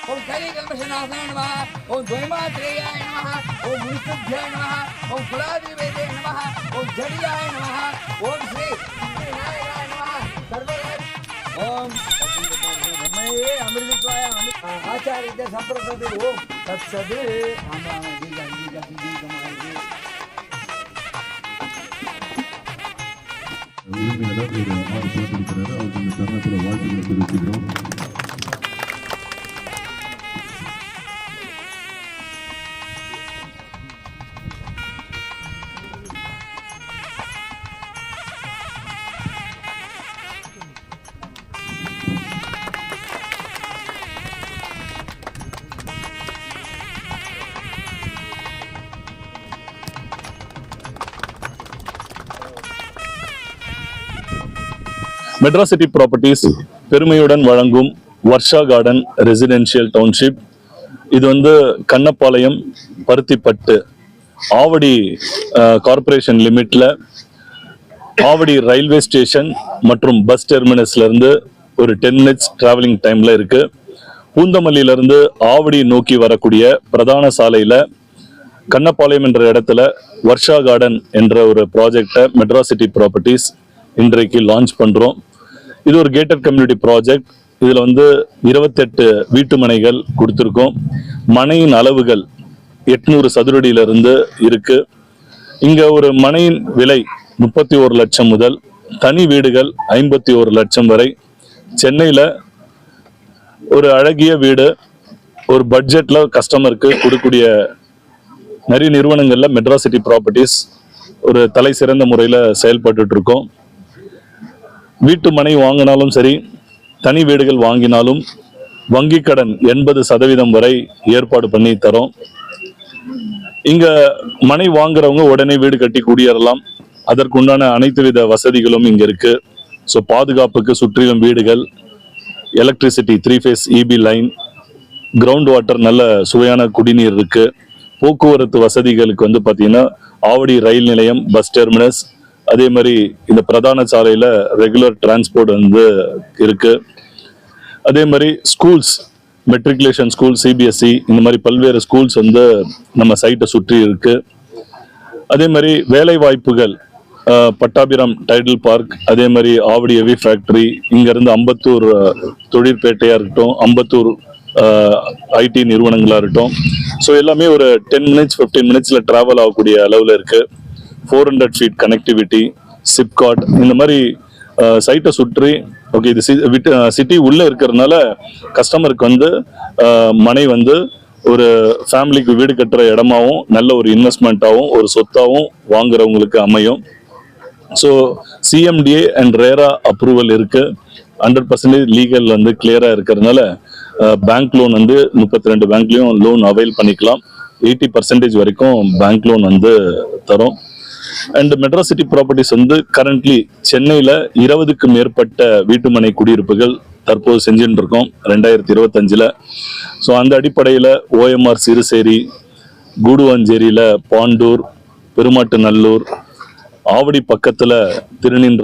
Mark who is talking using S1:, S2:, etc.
S1: ओम कलिकल्मषनाशाय नमः, ओम द्वैमात्रेयाय नमः, ओम मुनिस्तुभ्याय नमः, ओम कुलादिवेदे नमः, ओम जडियाय नमः, ओम श्री विनायकाय नमः, ओम अमृतत्वाय आचार्य संप्रदाय ओम तत्सद
S2: உரிமையாளர் ஒரு 6 பேர் இருக்கிறாரு. அவருக்கு இந்த தருணத்தில் வாழ்த்துக்களை தெரிவிச்சுக்கிறோம்.
S3: மெட்ராசிட்டி ப்ராப்பர்ட்டிஸ் பெருமையுடன் வழங்கும் வர்ஷா கார்டன் ரெசிடென்ஷியல் டவுன்ஷிப். இது கண்ணப்பாளையம் பருத்திப்பட்டு ஆவடி கார்பரேஷன் லிமிட்ல ஆவடி ரயில்வே ஸ்டேஷன் மற்றும் பஸ் டெர்மினஸ்ல இருந்து ஒரு 10 மினிட்ஸ் டிராவலிங் டைம்ல இருக்கு. பூந்தமல்லியில இருந்து ஆவடி நோக்கி வரக்கூடிய பிரதான சாலையில கண்ணப்பாளையம் என்ற இடத்துல வர்ஷா கார்டன் என்ற ஒரு ப்ராஜெக்டை மெட்ராசிட்டி ப்ராப்பர்ட்டிஸ் இன்றைக்கு லான்ச் பண்றோம். இது ஒரு கேட்டட் கம்யூனிட்டி ப்ராஜெக்ட். இதுல 28 வீட்டு மனைகள் கொடுத்திருக்கோம். மனையின் அளவுகள் 800 சதுரடியில இருந்து இருக்கு. இங்க ஒரு மனையின் விலை 31 லட்சம் முதல் தனி வீடுகள் 51 லட்சம் வரை. சென்னையில ஒரு அழகிய வீடு ஒரு பட்ஜெட்ல கஸ்டமருக்கு கொடுக்கக்கூடிய நிறைய நிறுவனங்கள்ல மெட்ராசிட்டி ப்ராப்பர்ட்டிஸ் ஒரு தலை சிறந்த முறையில செயல்பட்டு இருக்கோம். வீட்டு மனை வாங்கினாலும் சரி, தனி வீடுகள் வாங்கினாலும் வங்கி கடன் 80% வரை ஏற்பாடு பண்ணி தரோம். இங்க மனை வாங்குறவங்க உடனே வீடு கட்டி குடியேறலாம். அதற்குண்டான அனைத்து வித வசதிகளும் இங்க இருக்கு. ஸோ பாதுகாப்புக்கு சுற்றிலும் வீடுகள், electricity 3 face EB line, ground water, நல்ல சுவையான குடிநீர் இருக்கு. போக்குவரத்து வசதிகளுக்கு பாத்தீங்கன்னா ஆவடி ரயில் நிலையம், பஸ் டெர்மினஸ், அதே மாதிரி இந்த பிரதான சாலையில ரெகுலர் டிரான்ஸ்போர்ட் இருக்கு. அதே மாதிரி ஸ்கூல்ஸ், மெட்ரிகுலேஷன் ஸ்கூல், சிபிஎஸ்இ, இந்த மாதிரி பல்வேறு ஸ்கூல்ஸ் நம்ம சைட்டை சுற்றி இருக்கு. அதே மாதிரி வேலை வாய்ப்புகள், பட்டாபிராம் டைடல் பார்க், அதே மாதிரி ஆவடி ஹெவி ஃபேக்டரி, இங்க இருந்து அம்பத்தூர் தொழிற்பேட்டையா இருக்கட்டும், அம்பத்தூர் ஐடி நிறுவனங்களா இருக்கட்டும். ஸோ எல்லாமே ஒரு 10 மினிட்ஸ் 15 மினிட்ஸ்ல டிராவல் ஆகக்கூடிய அளவுல இருக்கு. 400 ஃபீட் கனெக்டிவிட்டி, சிப்காட், இந்த மாதிரி சைட்டை சுற்றி ஓகே. இது சிட்டி உள்ள இருக்கிறதுனால கஸ்டமருக்கு மனை ஒரு ஃபேமிலிக்கு வீடு கட்டுற இடமாவும், நல்ல ஒரு இன்வெஸ்ட்மெண்ட்டாகவும், ஒரு சொத்தாகவும் வாங்குறவங்களுக்கு அமையும். So CMDA and RERA approval இருக்கு. 100% லீகல் கிளியரா இருக்கிறதுனால பேங்க் லோன் 32 பேங்க்லயும் லோன் அவைல் பண்ணிக்கலாம். 80% வரைக்கும் பேங்க் லோன் தரும். அண்ட் மெட்ராசிட்டி ப்ராப்பர்ட்டிஸ் கரண்ட்லி சென்னையில 20க்கும் மேற்பட்ட வீட்டுமனை குடியிருப்புகள் தற்போது செஞ்சுட்டு இருக்கோம் 2025. ஸோ அந்த அடிப்படையில் ஓஎம்ஆர் சிறுசேரி, கூடுவாஞ்சேரியில பாண்டூர், பெருமாட்டு நல்லூர், ஆவடி பக்கத்துல திருநின்ற